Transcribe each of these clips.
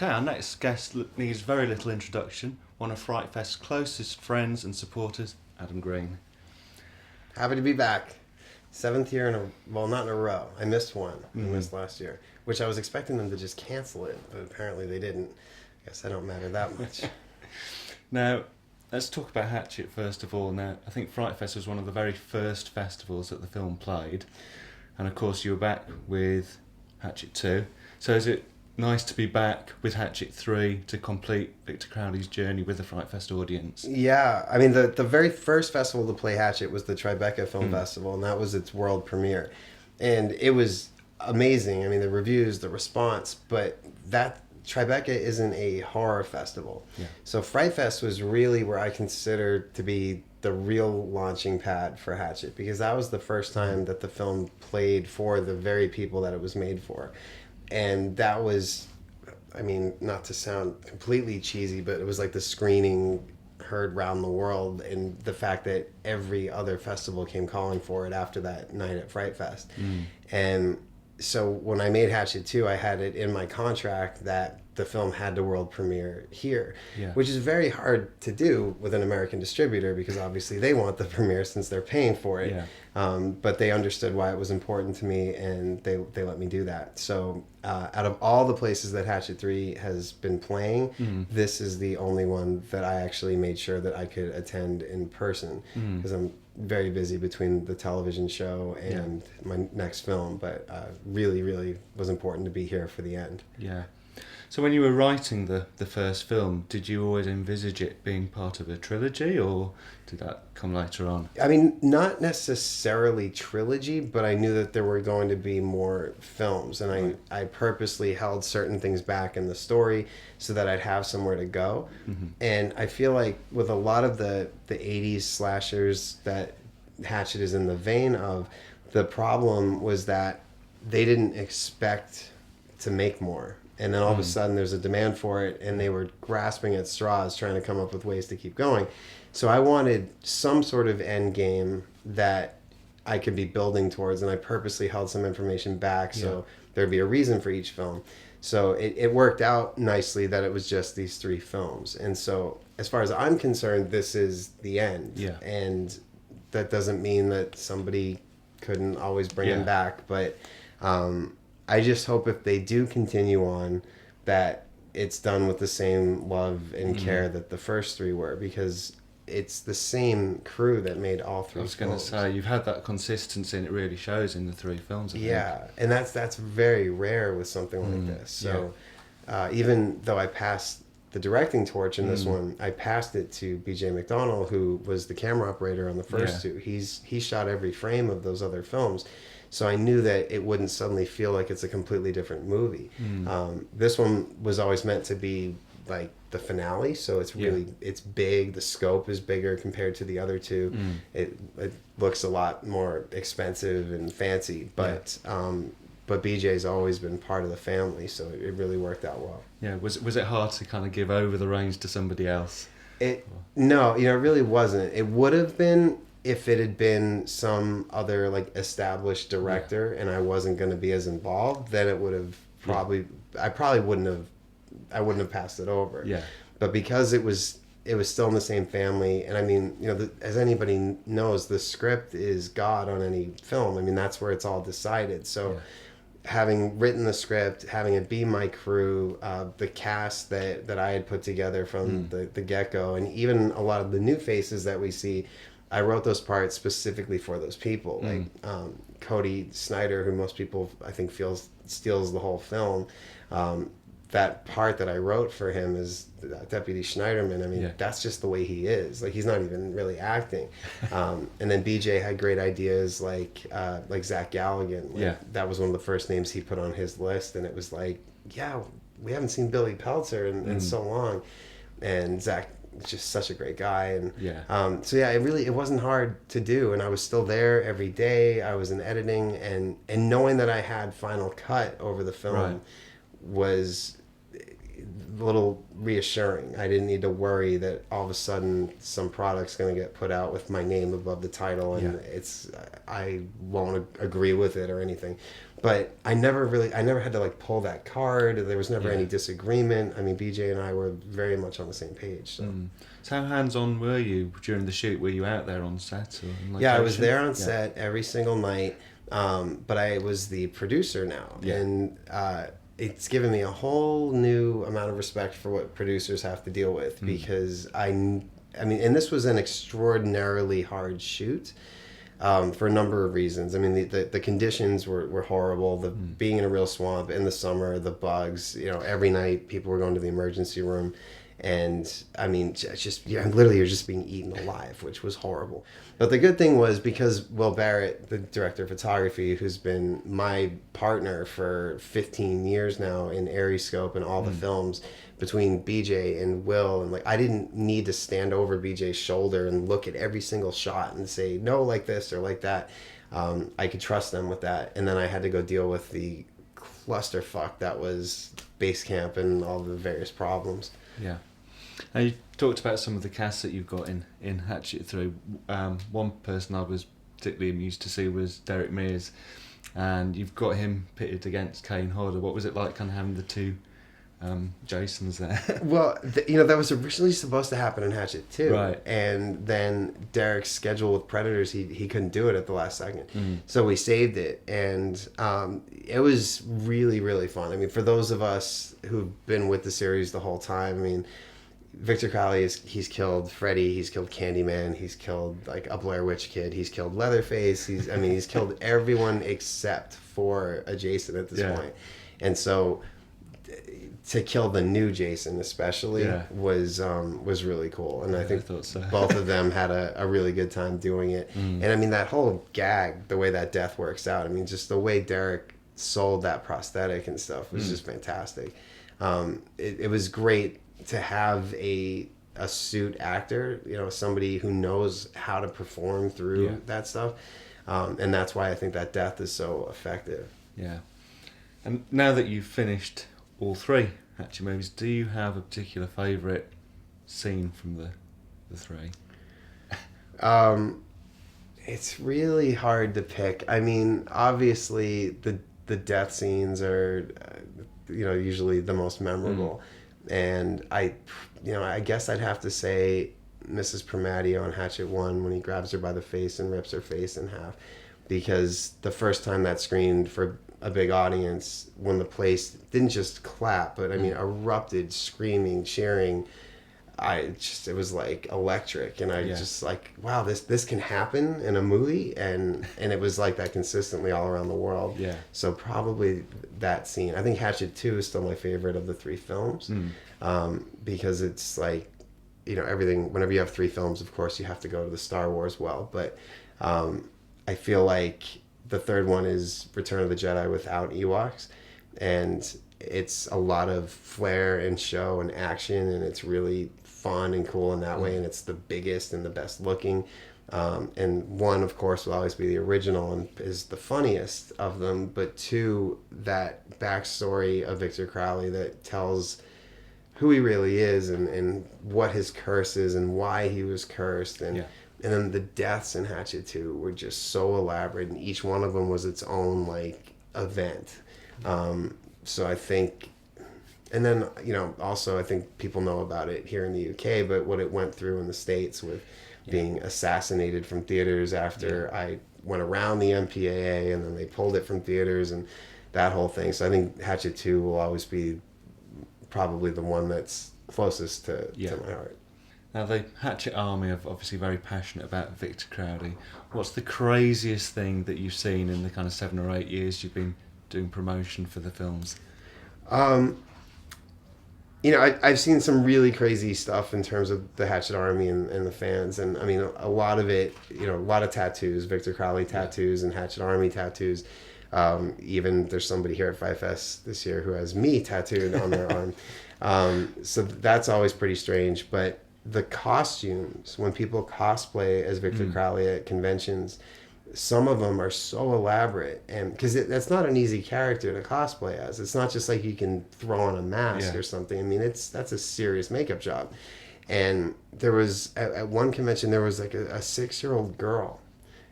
Okay, our next guest needs very little introduction. One of FrightFest's closest friends and supporters, Adam Green. Happy to be back. 7th year not in a row. I missed one. I missed last year, which I was expecting them to just cancel it, but apparently they didn't. I guess I don't matter that much. Now, let's talk about Hatchet first of all. Now, I think FrightFest was one of the very first festivals that the film played, and of course you were back with Hatchet 2. So is it nice to be back with Hatchet 3 to complete Victor Crowley's journey with the FrightFest audience? Yeah, I mean, the very first festival to play Hatchet was the Tribeca Film Festival, and that was its world premiere. And it was amazing. I mean, the reviews, the response, but that Tribeca isn't a horror festival. Yeah. So FrightFest was really where I considered to be the real launching pad for Hatchet, because that was the first time that the film played for the very people that it was made for. And that was, I mean, not to sound completely cheesy, but it was like the screening heard round the world, and the fact that every other festival came calling for it after that night at FrightFest. And so when I made Hatchet 2, I had it in my contract that the film had to world premiere here, which is very hard to do with an American distributor, because obviously they want the premiere since they're paying for it. But they understood why it was important to me, and they let me do that. So out of all the places that Hatchet 3 has been playing, this is the only one that I actually made sure that I could attend in person, because I'm very busy between the television show and my next film, but really, really was important to be here for the end. Yeah. So when you were writing the first film, did you always envisage it being part of a trilogy, or did that come later on? I mean, not necessarily trilogy, but I knew that there were going to be more films, and I purposely held certain things back in the story so that I'd have somewhere to go. And I feel like with a lot of the 80s slashers that Hatchet is in the vein of, the problem was that they didn't expect to make more. And then all of a sudden there's a demand for it, and they were grasping at straws trying to come up with ways to keep going. So I wanted some sort of end game that I could be building towards, and I purposely held some information back so there'd be a reason for each film. So it worked out nicely that it was just these 3 films. And so as far as I'm concerned, this is the end. And that doesn't mean that somebody couldn't always bring him back, but I just hope if they do continue on, that it's done with the same love and care that the first 3 were, because it's the same crew that made all 3 films. I was going to say, you've had that consistency, and it really shows in the 3 films, I think. And that's very rare with something like this. So even though I passed the directing torch in this one, I passed it to BJ McDonnell, who was the camera operator on the first 2. He shot every frame of those other films. So I knew that it wouldn't suddenly feel like it's a completely different movie. This one was always meant to be like the finale, so it's really it's big. The scope is bigger compared to the other 2. It looks a lot more expensive and fancy, but BJ's always been part of the family, so it really worked out well. Yeah, was it hard to kind of give over the reins to somebody else? No, it really wasn't. It would have been if it had been some other like established director and I wasn't going to be as involved, then it would have I wouldn't have passed it over. But because it was still in the same family, and I mean, as anybody knows, the script is God on any film. I mean, that's where it's all decided. So having written the script, having it be my crew, the cast that I had put together from the get-go, and even a lot of the new faces that we see, I wrote those parts specifically for those people. Like Cody Snyder, who most people I think steals the whole film. That part that I wrote for him is Deputy Schneiderman. I mean, that's just the way he is. Like, he's not even really acting. And then BJ had great ideas like Zach Galligan. That was one of the first names he put on his list, and it was like, we haven't seen Billy Peltzer in so long, and Zach just such a great guy. And it wasn't hard to do, and I was still there every day. I was in editing, and knowing that I had final cut over the film was a little reassuring. I didn't need to worry that all of a sudden some product's going to get put out with my name above the title, and I won't agree with it or anything. But I never had to like pull that card. There was never any disagreement. I mean, BJ and I were very much on the same page. So. So how hands-on were you during the shoot? Were you out there on set? Or on location? Yeah, I was there on set every single night, but I was the producer now. Yeah. And it's given me a whole new amount of respect for what producers have to deal with, because I mean, and this was an extraordinarily hard shoot. For a number of reasons. I mean, the conditions were horrible. Being in a real swamp in the summer, the bugs, every night people were going to the emergency room. And I mean, literally you're just being eaten alive, which was horrible. But the good thing was, because Will Barrett, the director of photography, who's been my partner for 15 years now in Aeriescope and all the films, between BJ and Will, and like, I didn't need to stand over BJ's shoulder and look at every single shot and say, no, like this or like that. I could trust them with that. And then I had to go deal with the clusterfuck that was base camp and all the various problems. Yeah. Now, you talked about some of the casts that you've got in Hatchet 3. One person I was particularly amused to see was Derek Mears, and you've got him pitted against Kane Hodder. What was it like kind of having the two Jasons there? Well, that was originally supposed to happen in Hatchet 2. Right. And then Derek's schedule with Predators, he couldn't do it at the last second. So we saved it, and it was really, really fun. I mean, for those of us who've been with the series the whole time, I mean, Victor Crowley he's killed Freddy, he's killed Candyman, he's killed like a Blair Witch Kid, he's killed Leatherface, he's killed everyone except for a Jason at this point. And so to kill the new Jason especially was really cool. And I think thought so. Both of them had a really good time doing it. And I mean, that whole gag, the way that death works out, I mean, just the way Derek sold that prosthetic and stuff was just fantastic. It was great to have a suit actor, somebody who knows how to perform through that stuff. And that's why I think that death is so effective. Yeah. And now that you've finished all three Hatchet movies, do you have a particular favourite scene from the three? It's really hard to pick. I mean, obviously the death scenes are, usually the most memorable. And I guess I'd have to say Mrs. Primadio on Hatchet 1, when he grabs her by the face and rips her face in half, because the first time that screened for a big audience, when the place didn't just clap, but I mean erupted, screaming, cheering, it was like electric, and I just like, wow, this can happen in a movie, and it was like that consistently all around the world. Yeah. So probably that scene. I think Hatchet 2 is still my favorite of the three films, because it's like, everything. Whenever you have three films, of course you have to go to the Star Wars well, but I feel like the third one is Return of the Jedi without Ewoks, and it's a lot of flair and show and action, and it's really fun and cool in that way, and it's the biggest and the best looking. And one, of course, will always be the original and is the funniest of them, but two, that backstory of Victor Crowley that tells who he really is and what his curse is and why he was cursed. And then the deaths in Hatchet 2 were just so elaborate, and each one of them was its own like event. So I think, and then, also I think people know about it here in the UK, but what it went through in the States with being assassinated from theaters after I went around the MPAA, and then they pulled it from theaters and that whole thing. So I think Hatchet 2 will always be probably the one that's closest to my heart. Now, the Hatchet Army are obviously very passionate about Victor Crowley. What's the craziest thing that you've seen in the kind of 7 or 8 years you've been doing promotion for the films? I've seen some really crazy stuff in terms of the Hatchet Army and the fans. And I mean, a lot of it, a lot of tattoos, Victor Crowley tattoos and Hatchet Army tattoos. Even there's somebody here at FrightFest this year who has me tattooed on their arm. So that's always pretty strange. But the costumes, when people cosplay as Victor Crowley at conventions, some of them are so elaborate, and because that's not an easy character to cosplay as. It's not just like you can throw on a mask Yeah. or something. I mean, that's a serious makeup job. And there was at one convention there was like a 6-year-old girl,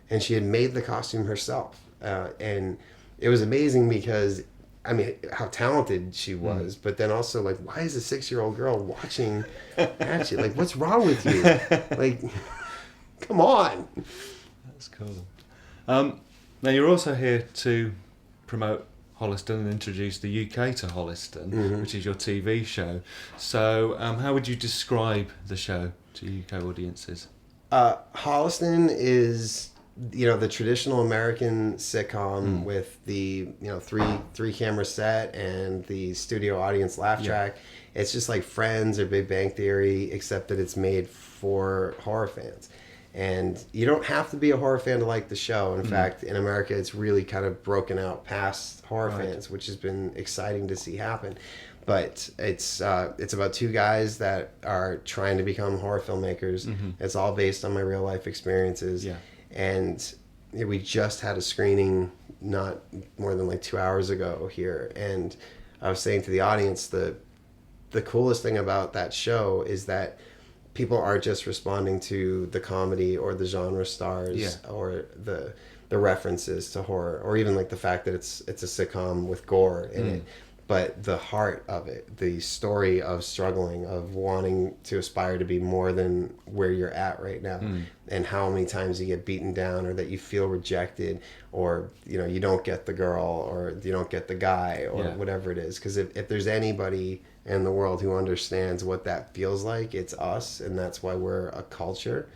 and she had made the costume herself, and it was amazing because I mean how talented she was, but then also like why is a 6-year-old girl watching Hatchet? Like what's wrong with you? Like come on. That's cool. Now you're also here to promote Holliston and introduce the UK to Holliston, which is your TV show. So how would you describe the show to UK audiences? Holliston is the traditional American sitcom with the three camera set and the studio audience laugh track. It's just like Friends or Big Bang Theory, except that it's made for horror fans. And you don't have to be a horror fan to like the show. In fact, in America, it's really kind of broken out past horror fans, which has been exciting to see happen. But it's about two guys that are trying to become horror filmmakers. It's all based on my real life experiences. Yeah. And we just had a screening not more than like 2 hours ago here. And I was saying to the audience, the coolest thing about that show is that people aren't just responding to the comedy or the genre stars or the references to horror, or even like the fact that it's a sitcom with gore in it, but the heart of it, the story of struggling, of wanting to aspire to be more than where you're at right now, and how many times you get beaten down, or that you feel rejected, or you don't get the girl, or you don't get the guy, or whatever it is. Because if there's anybody in the world who understands what that feels like, it's us. And that's why we're a culture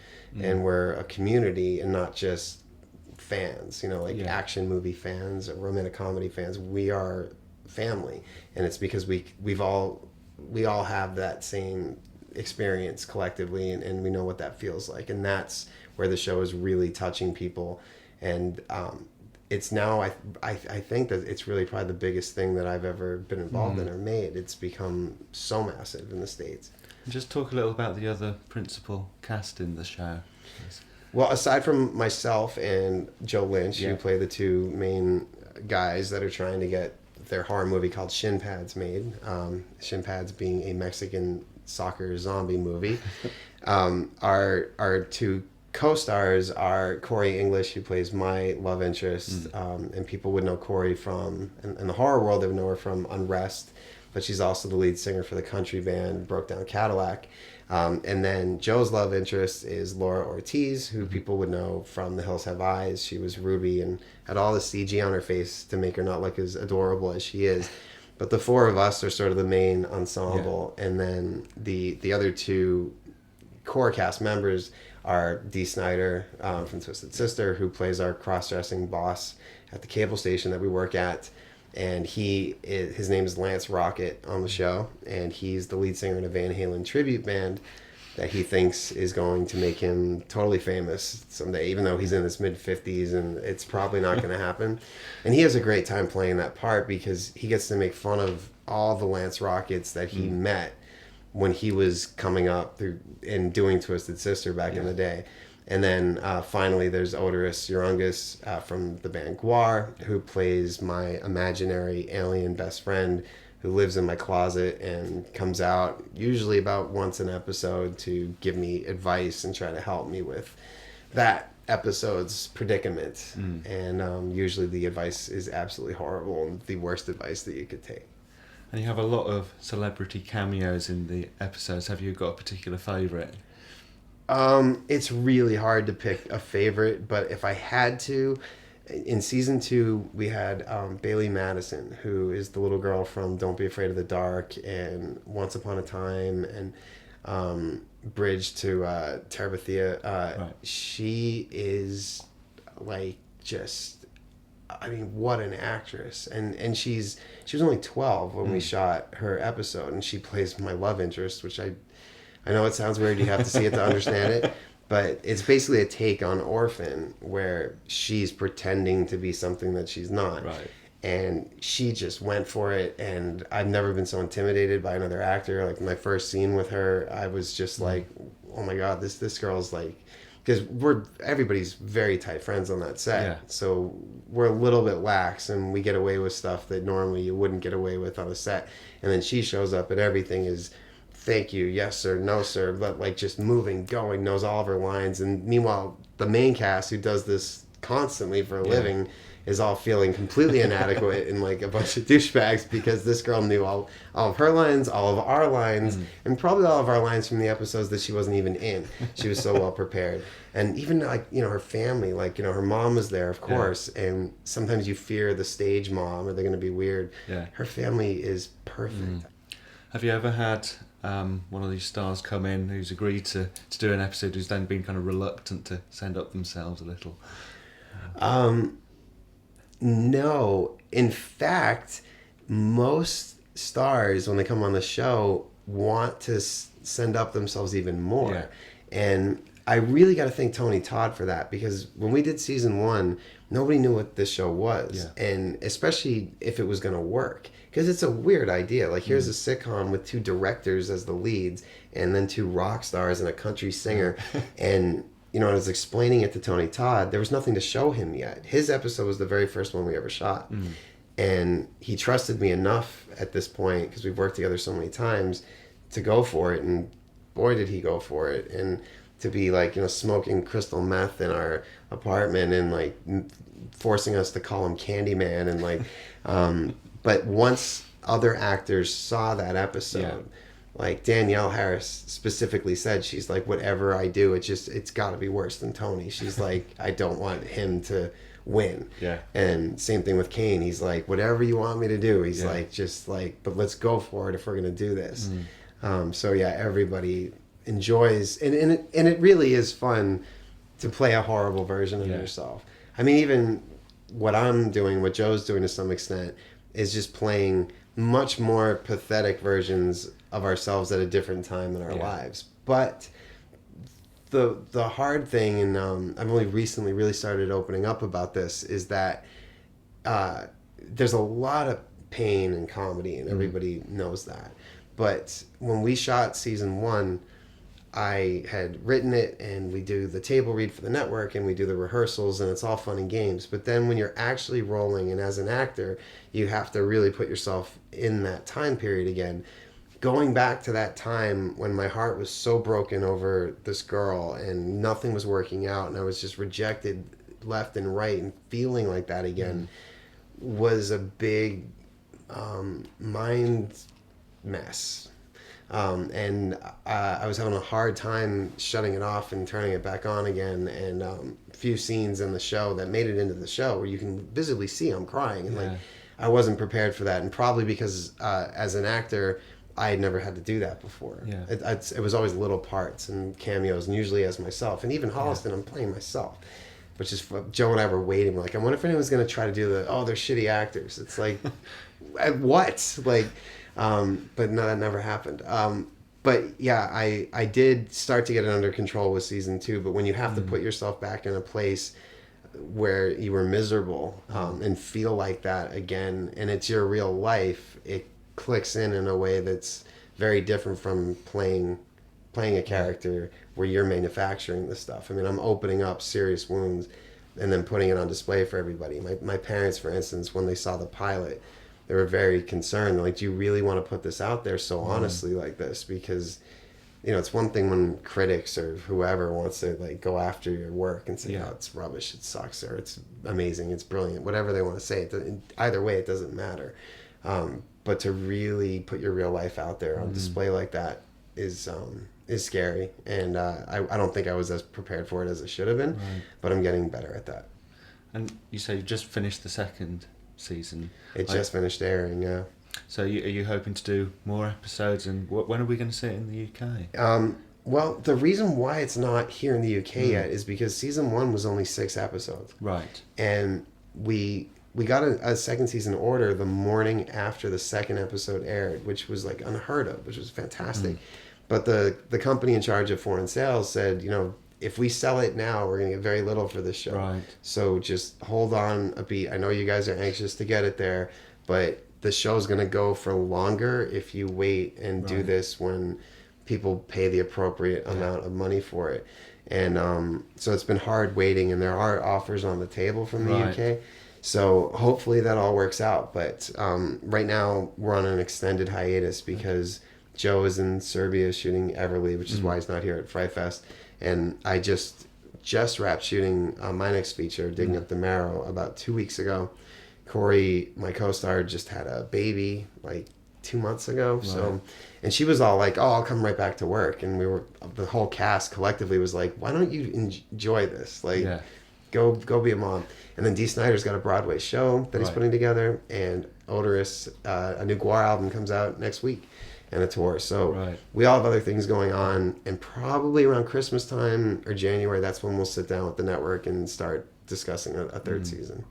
and we're a community, and not just fans, action movie fans or romantic comedy fans. We are family, and it's because we all have that same experience collectively, and we know what that feels like. And that's where the show is really touching people. And it's now I think that it's really probably the biggest thing that I've ever been involved in or made. It's become so massive in the States. Just talk a little about the other principal cast in the show. Well, aside from myself and Joe Lynch, who play the two main guys that are trying to get their horror movie called Shin Pads made, Shin Pads being a Mexican soccer zombie movie, our two co-stars are Corey English, who plays my love interest, and people would know Corey from, in the horror world, they would know her from Unrest, but she's also the lead singer for the country band Broke Down Cadillac. And then Joe's love interest is Laura Ortiz, who people would know from The Hills Have Eyes. She was Ruby and had all the CG on her face to make her not look as adorable as she is. But the four of us are sort of the main ensemble, and then the other two core cast members are Dee Snider from Twisted Sister, who plays our cross-dressing boss at the cable station that we work at. And his name is Lance Rocket on the show, and he's the lead singer in a Van Halen tribute band that he thinks is going to make him totally famous someday, even though he's in his mid-50s, and it's probably not going to happen. And he has a great time playing that part because he gets to make fun of all the Lance Rockets that he met when he was coming up through and doing Twisted Sister back in the day. And then finally there's Odorous Urungus from the band Guar, who plays my imaginary alien best friend who lives in my closet and comes out usually about once an episode to give me advice and try to help me with that episode's predicament. And usually the advice is absolutely horrible and the worst advice that you could take. And you have a lot of celebrity cameos in the episodes. Have you got a particular favourite? It's really hard to pick a favorite, but if I had to, in season 2 we had Bailey Madison, who is the little girl from Don't Be Afraid of the Dark and Once Upon a Time and Bridge to Terabithia. Right. She is like just, I mean, what an actress. And she was only 12 when we shot her episode, and she plays my love interest, which I know it sounds weird, you have to see it to understand it, but it's basically a take on Orphan, where she's pretending to be something that she's not. Right. And she just went for it, and I've never been so intimidated by another actor. Like my first scene with her, I was just like, oh my God, this girl's like because everybody's very tight friends on that set. Yeah. So we're a little bit lax, and we get away with stuff that normally you wouldn't get away with on a set. And then she shows up, and everything is, thank you, yes sir, no sir, but like just moving, going, knows all of her lines. And meanwhile, the main cast, who does this constantly for a living, is all feeling completely inadequate and like a bunch of douchebags, because this girl knew all of her lines, all of our lines, and probably all of our lines from the episodes that she wasn't even in. She was so well prepared. And even like, you know, her family, like, you know, her mom was there, of course, and sometimes you fear the stage mom, or they're going to be weird. Yeah. Her family is perfect. Have you ever had one of these stars come in who's agreed to do an episode, who's then been kind of reluctant to send up themselves a little? No. In fact, most stars, when they come on the show, want to send up themselves even more. Yeah. And I really got to thank Tony Todd for that, because when we did season 1, nobody knew what this show was. Yeah. And especially if it was going to work. Because it's a weird idea. Like, here's a sitcom with 2 directors as the leads, and then 2 rock stars and a country singer. And, you know, I was explaining it to Tony Todd. There was nothing to show him yet. His episode was the very first one we ever shot. And he trusted me enough at this point, because we've worked together so many times, to go for it. And boy, did he go for it. And to be like, you know, smoking crystal meth in our apartment, and like forcing us to call him Candyman, and like, but once other actors saw that episode, like Danielle Harris specifically said, she's like, whatever I do, it's got to be worse than Tony. She's like, I don't want him to win. Yeah. And same thing with Kane. He's like, whatever you want me to do. He's like, just like, but let's go for it if we're gonna do this. So yeah, everybody enjoys, and it really is fun to play a horrible version of yourself. I mean, even what I'm doing, what Joe's doing to some extent, is just playing much more pathetic versions of ourselves at a different time in our lives. But the hard thing, and I've only recently really started opening up about this, is that there's a lot of pain in comedy, and everybody knows that. But when we shot season 1, I had written it, and we do the table read for the network, and we do the rehearsals, and it's all fun and games. But then when you're actually rolling, and as an actor, you have to really put yourself in that time period again. Going back to that time when my heart was so broken over this girl, and nothing was working out, and I was just rejected left and right, and feeling like that again was a big mind mess. And I was having a hard time shutting it off and turning it back on again. And a few scenes in the show that made it into the show where you can visibly see I'm crying. And like, I wasn't prepared for that. And probably because as an actor, I had never had to do that before. Yeah. It was always little parts and cameos, and usually as myself. And even Holliston, I'm playing myself. Which is, Joe and I were waiting. Like, I wonder if anyone's going to try to do they're shitty actors. It's like, what? Like... but no, that never happened. But yeah, I did start to get it under control with season 2, but when you have to put yourself back in a place where you were miserable, and feel like that again, and it's your real life, it clicks in a way that's very different from playing a character where you're manufacturing the stuff. I mean, I'm opening up serious wounds and then putting it on display for everybody. My parents, for instance, when they saw the pilot, they were very concerned. They're like, do you really want to put this out there so honestly like this? Because, you know, it's one thing when critics or whoever wants to like go after your work and say, oh, it's rubbish, it sucks, or it's amazing, it's brilliant, whatever they want to say. Either way, it doesn't matter. But to really put your real life out there on display like that is scary. And I don't think I was as prepared for it as I should have been, but I'm getting better at that. And you say you just finished the second season. It just finished airing, yeah. So are you hoping to do more episodes, and when are we going to see it in the UK? Well, the reason why it's not here in the UK yet is because season 1 was only 6 episodes. Right. And we got a second season order the morning after the second episode aired, which was like unheard of, which was fantastic. But the company in charge of foreign sales said, you know, if we sell it now, we're going to get very little for this show. Right. So just hold on a beat. I know you guys are anxious to get it there, but the show's going to go for longer if you wait and do this when people pay the appropriate amount of money for it. And so it's been hard waiting, and there are offers on the table from the Right. UK. So hopefully that all works out. But right now we're on an extended hiatus because Joe is in Serbia shooting Everly, which is why he's not here at FrightFest. And I just wrapped shooting my next feature, Digging Up the Marrow, about 2 weeks ago. Corey, my co-star, just had a baby like 2 months ago. Right. So, and she was all like, "Oh, I'll come right back to work." And the whole cast collectively was like, "Why don't you enjoy this? Like, Yeah. go be a mom." And then Dee Snider's got a Broadway show that he's Right. putting together, and Odorous, a new Guar album comes out next week, and a tour. So Right. we all have other things going on, and probably around Christmas time or January, that's when we'll sit down with the network and start discussing a third season.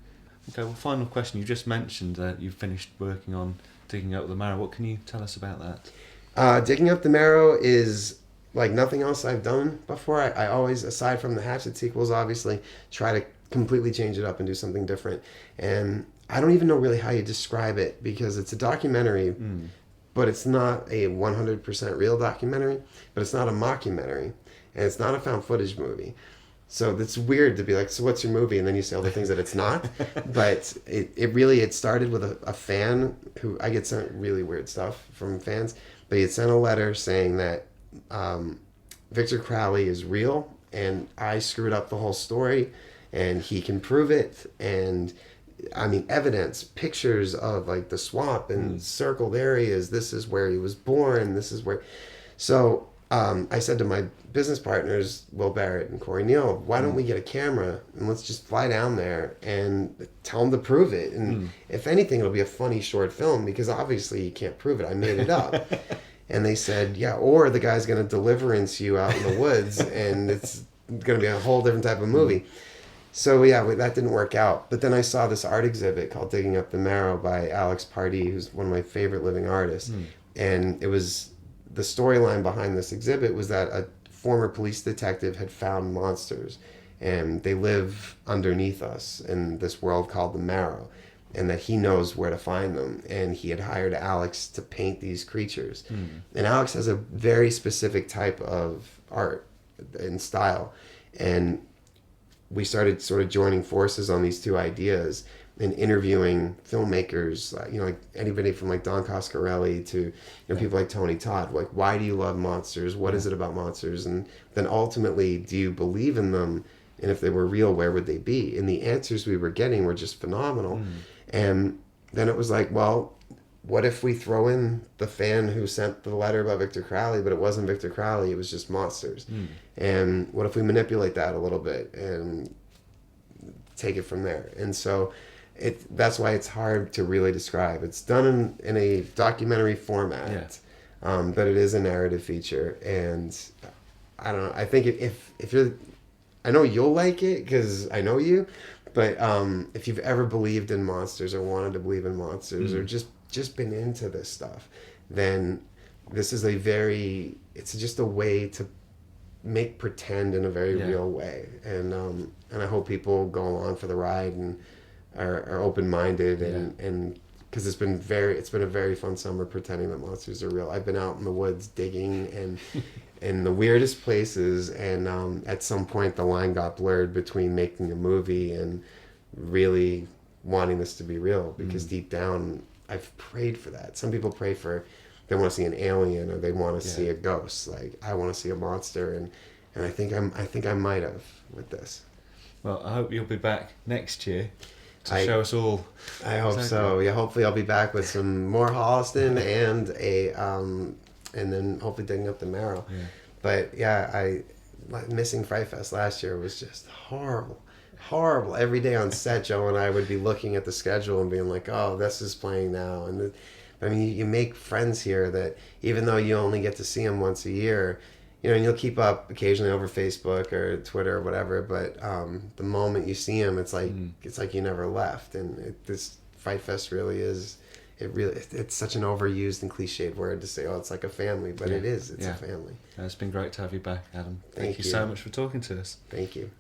Okay, well, final question. You just mentioned that you finished working on Digging Up the Marrow. What can you tell us about that? Digging Up the Marrow is like nothing else I've done before. I always, aside from the Hatchet sequels, obviously, try to completely change it up and do something different. And I don't even know really how you describe it, because it's a documentary, but it's not a 100% real documentary, but it's not a mockumentary, and it's not a found footage movie. So it's weird to be like, so what's your movie? And then you say all the things that it's not. But it started with a fan who, I get sent really weird stuff from fans, but he had sent a letter saying that Victor Crowley is real, and I screwed up the whole story, and he can prove it. And I mean, evidence, pictures of like the swamp and circled areas. This is where he was born. This is where. So I said to my business partners, Will Barrett and Corey Neal, why don't we get a camera and let's just fly down there and tell them to prove it. And if anything, it'll be a funny short film, because obviously you can't prove it. I made it up. And they said, yeah, or the guy's going to deliverance you out in the woods, and it's going to be a whole different type of movie. So yeah, that didn't work out. But then I saw this art exhibit called Digging Up the Marrow by Alex Pardee, who's one of my favorite living artists. And it was, the storyline behind this exhibit was that a former police detective had found monsters, and they live underneath us in this world called the Marrow, and that he knows where to find them. And he had hired Alex to paint these creatures. And Alex has a very specific type of art and style. And we started sort of joining forces on these two ideas and interviewing filmmakers, like anybody from like Don Coscarelli to people like Tony Todd. Like, why do you love monsters? What is it about monsters? And then ultimately, do you believe in them? And if they were real, where would they be? And the answers we were getting were just phenomenal. And then it was like, well, what if we throw in the fan who sent the letter about Victor Crowley, but it wasn't Victor Crowley, it was just monsters? And what if we manipulate that a little bit and take it from there? And so that's why it's hard to really describe. It's done in a documentary format, but it is a narrative feature. And I don't know, I think if you're, I know you'll like it because I know you, but if you've ever believed in monsters or wanted to believe in monsters or just been into this stuff, then this is it's just a way to make pretend in a very real way. And I hope people go along for the ride and are open-minded and because it's been a very fun summer pretending that monsters are real. I've been out in the woods digging and in the weirdest places, and at some point the line got blurred between making a movie and really wanting this to be real, because deep down I've prayed for that. Some people pray for, they want to see an alien or they want to see a ghost. Like, I want to see a monster, and I think I might have with this. Well, I hope you'll be back next year to show us all. I hope so. Yeah, hopefully I'll be back with some more Holliston and then hopefully Digging Up the Marrow. Yeah. But yeah, missing FrightFest last year was just horrible. Every day on set, Joe and I would be looking at the schedule and being like, oh, this is playing now. And I mean, you make friends here that even though you only get to see them once a year, and you'll keep up occasionally over Facebook or Twitter or whatever, but the moment you see them, it's like you never left. And this FrightFest really is, it's such an overused and cliched word to say, oh, it's like a family, but it is. It's a family. It's been great to have you back, Adam. Thank you you so much for talking to us. Thank you.